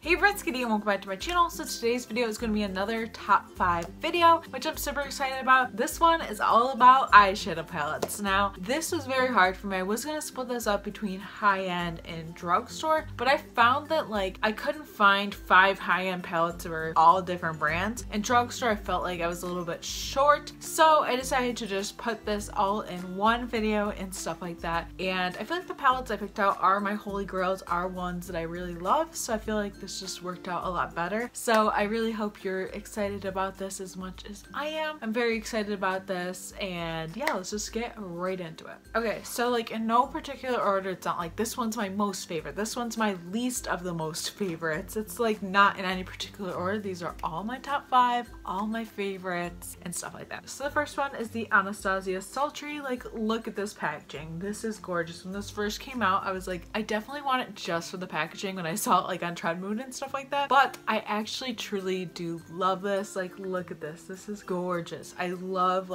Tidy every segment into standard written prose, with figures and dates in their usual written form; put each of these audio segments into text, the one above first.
Hey friends, Katie and welcome back to my channel. So today's video is going to be another top 5 video, which I'm super excited about. This one is all about eyeshadow palettes. Now, this was very hard for me. I was going to split this up between high-end and drugstore, but I found that I couldn't find 5 high-end palettes that were all different brands. In drugstore, I felt like I was a little bit short, so I decided to just put this all in one video and stuff like that. And I feel like the palettes I picked out are my holy grails, are ones that I really love, so I feel like this just worked out a lot better. So I really hope you're excited about this as much as I am. I'm very excited about this, and yeah, let's just get right into it. Okay, so in no particular order, it's not like this one's my most favorite, this one's my least of the most favorites. It's not in any particular order. These are all my top 5, all my favorites and stuff like that. So the first one is the Anastasia Sultry. Look at this packaging. This is gorgeous. When this first came out, I was like, I definitely want it just for the packaging when I saw it on Treadmoon and stuff like that, but I actually truly do love this. Look at this. This is gorgeous. I love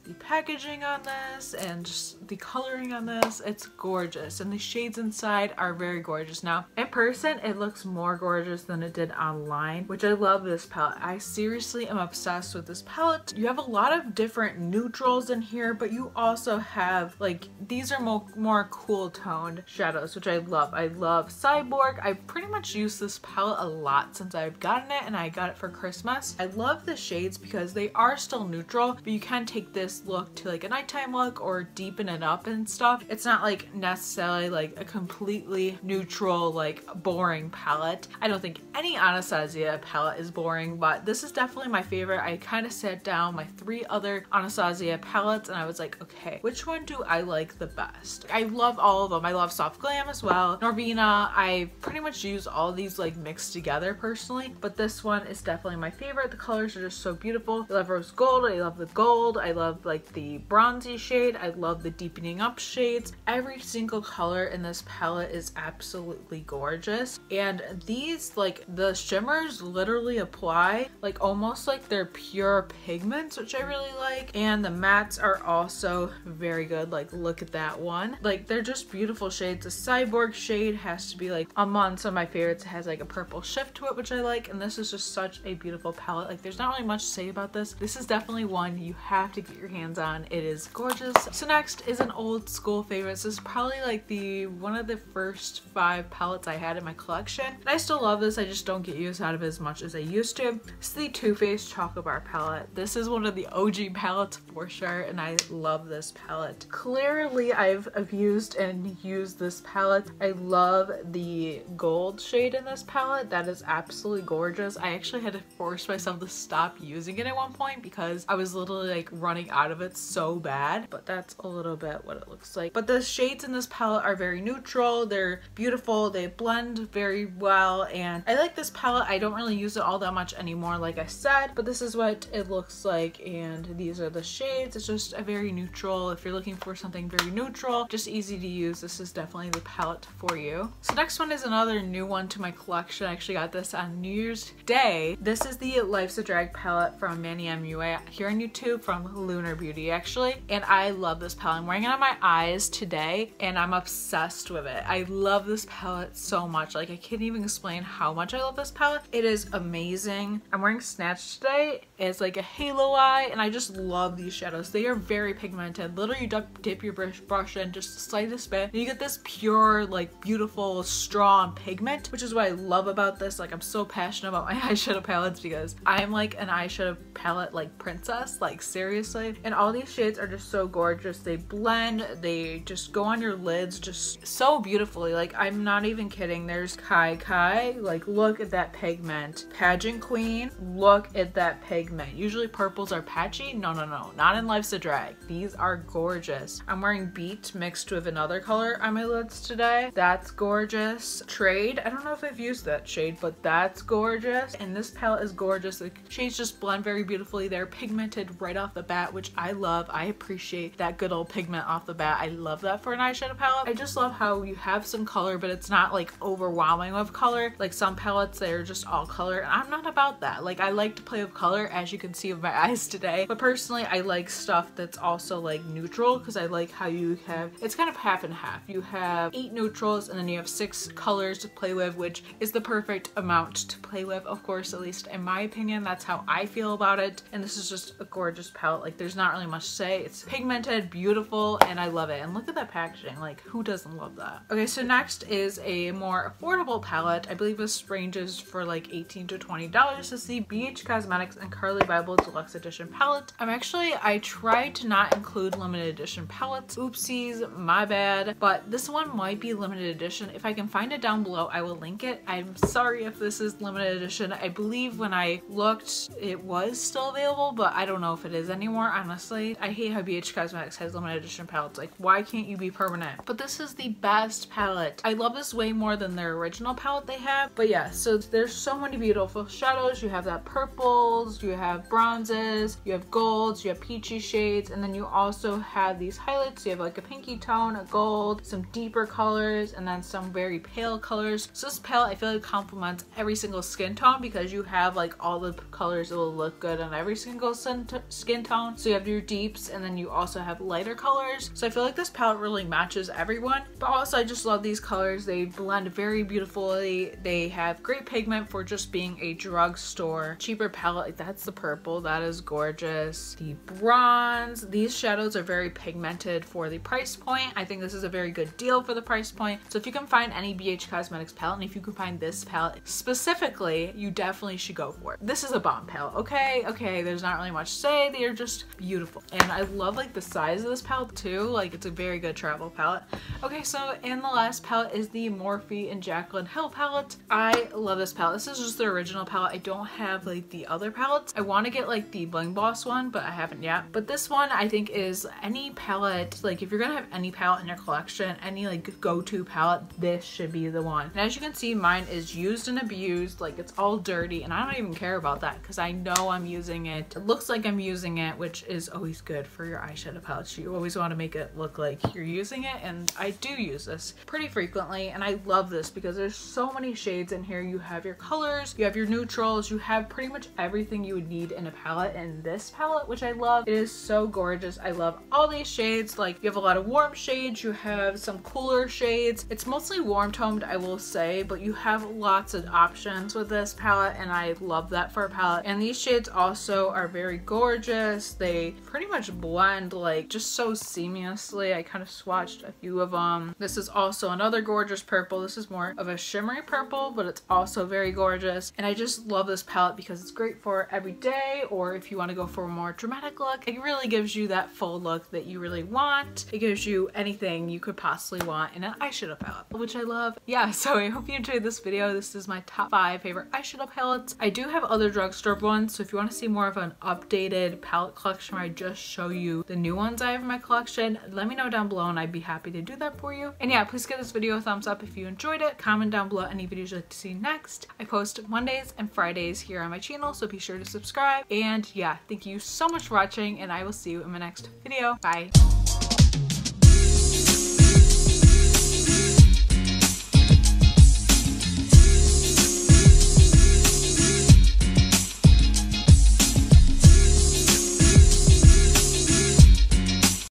the packaging on this and just the coloring on this. It's gorgeous, and the shades inside are very gorgeous. Now in person it looks more gorgeous than it did online, which I love this palette. I seriously am obsessed with this palette. You have a lot of different neutrals in here, but you also have these are more cool toned shadows, which I love. I love Cyborg. I've pretty much used this palette a lot since I've gotten it, and I got it for Christmas. I love the shades because they are still neutral, but you can take this look to a nighttime look or deepen it up and stuff. It's not necessarily a completely neutral boring palette. I don't think any Anastasia palette is boring, but this is definitely my favorite. I kind of sat down my 3 other Anastasia palettes and I was like, okay, which one do I like the best? I love all of them. I love Soft Glam as well. Norvina, I pretty much use all these mixed together personally, but this one is definitely my favorite. The colors are just so beautiful. I love rose gold. I love the gold. I love the bronzy shade. I love the deepening up shades. Every single color in this palette is absolutely gorgeous, and these the shimmers literally apply almost like they're pure pigments, which I really like, and the mattes are also very good. Look at that one. They're just beautiful shades. The Cyborg shade has to be among some of my favorites. It has a purple shift to it, which I like, and this is just such a beautiful palette. There's not really much to say about this. This is definitely one you have to get your hands on. It is gorgeous. So next is an old school favorite. This is probably one of the first 5 palettes I had in my collection, and I still love this. I just don't get use out of it as much as I used to. It's the Too Faced Chocolate Bar palette. This is one of the OG palettes for sure, and I love this palette. Clearly I've used this palette. I love the gold shade in this palette. That is absolutely gorgeous. I actually had to force myself to stop using it at one point because I was literally running out of it so bad, but that's a little bit what it looks like. But the shades in this palette are very neutral. They're beautiful. They blend very well, and I like this palette. I don't really use it all that much anymore, like I said, but this is what it looks like, and these are the shades. It's just a very neutral. If you're looking for something very neutral, just easy to use, this is definitely the palette for you. So next one is another new one to my collection. I actually got this on New Year's Day. This is the Life's a Drag palette from Manny MUA here on YouTube from Lunar Beauty actually, and I love this palette. I'm wearing it on my eyes today and I'm obsessed with it. I love this palette so much. I can't even explain how much I love this palette. It is amazing. I'm wearing Snatch today. It's a halo eye, and I just love these shadows. They are very pigmented. Literally you dip your brush in just the slightest bit and you get this pure beautiful strong pigment, which is what I love about this. I'm so passionate about my eyeshadow palettes because I'm an eyeshadow palette princess, seriously. And all these shades are just so gorgeous. They blend, they just go on your lids just so beautifully. I'm not even kidding. There's Kai Kai. Look at that pigment. Pageant Queen. Look at that pigment. Usually purples are patchy. No, not in Life's a Drag. These are gorgeous. I'm wearing Beat mixed with another color on my lids today. That's gorgeous. Trade. I don't know if I've used that shade, but that's gorgeous. And this palette is gorgeous. The shades just blend very beautifully. They're pigmented right off the bat, which I love. I appreciate that good old pigment off the bat. I love that for an eyeshadow palette. I just love how you have some color, but it's not like overwhelming with color. Like some palettes, they're just all color, and I'm not about that. Like I like to play with color, as you can see with my eyes today, but personally I like stuff that's also like neutral, because I like how you have, it's kind of half and half. You have 8 neutrals and then you have 6 colors to play with, which is the perfect amount to play with, of course, at least in my opinion. That's how I feel about it, and this is just a gorgeous palette. Like there's not really much to say. It's pigmented, beautiful, and I love it. And look at that packaging. Like who doesn't love that? Okay, so next is a more affordable palette. I believe this ranges for like $18 to $20. This is the BH Cosmetics and Carly Bible Deluxe Edition palette. I tried to not include limited edition palettes. Oopsies, my bad. But this one might be limited edition. If I can find it down below, I will link it. I'm sorry if this is limited edition. I believe when I looked, it was still available, but I don't know if it is anymore, honestly. I hate how BH Cosmetics has limited edition palettes. Like, why can't you be permanent? But this is the best palette. I love this way more than their original palette they have. But yeah, so there's so many beautiful shadows. You have that purples, you have bronzes, you have golds, you have peachy shades, and then you also have these highlights. You have like a pinky tone, a gold, some deeper colors, and then some very pale colors. So this palette, I feel like complements every single skin tone, because you have like all the colors that will look good on every single skin tone. So you have your deeps, and then you also have lighter colors. So I feel like this palette really matches everyone. But also I just love these colors. They blend very beautifully. They have great pigment for just being a drugstore cheaper palette. Like that's the purple, that is gorgeous. The bronze, these shadows are very pigmented for the price point. I think this is a very good deal for the price point. So if you can find any BH Cosmetics palette, and if you can find this palette specifically, you definitely should go for it. This is a bomb palette. Okay, there's not really much to say. They are just beautiful, and I love like the size of this palette too. Like it's a very good travel palette. Okay, so in the last palette is the Morphe and Jaclyn Hill palette. I love this palette. This is just the original palette. I don't have like the other palettes. I want to get like the Bling Boss one, but I haven't yet. But this one I think is any palette, like if you're gonna have any palette in your collection, any like go-to palette, this should be the one. And as you can see, mine is used and abused. Like it's all dirty, and I don't even care about that because I know I'm using it. It looks like I'm using it, which is always good for your eyeshadow palettes. You always want to make it look like you're using it, and I do use this pretty frequently, and I love this because there's so many shades in here. You have your colors, you have your neutrals, you have pretty much everything you would need in a palette in this palette, which I love. It is so gorgeous. I love all these shades. Like you have a lot of warm shades, you have some cooler shades. It's mostly warm toned, I will say, but you have lots of options with this palette, and I love that for a palette. And these shades also are very gorgeous. They pretty much blend like just so seamlessly. I kind of swatched a few of them. This is also another gorgeous purple. This is more of a shimmery purple, but it's also very gorgeous. And I just love this palette because it's great for every day, or if you want to go for a more dramatic look. It really gives you that full look that you really want. It gives you anything you could possibly want in an eyeshadow palette, which I love. Yeah, so I hope you enjoyed this video. This is my top 5 favorite eyeshadow palettes. I do have other drugstore ones, so if you want to see more of an updated palette collection where I just show you the new ones I have in my collection, let me know down below and I'd be happy to do that for you. And yeah, please give this video a thumbs up if you enjoyed it. Comment down below any videos you'd like to see next. I post Mondays and Fridays here on my channel, so be sure to subscribe. And yeah, thank you so much for watching, and I will see you in my next video. Bye.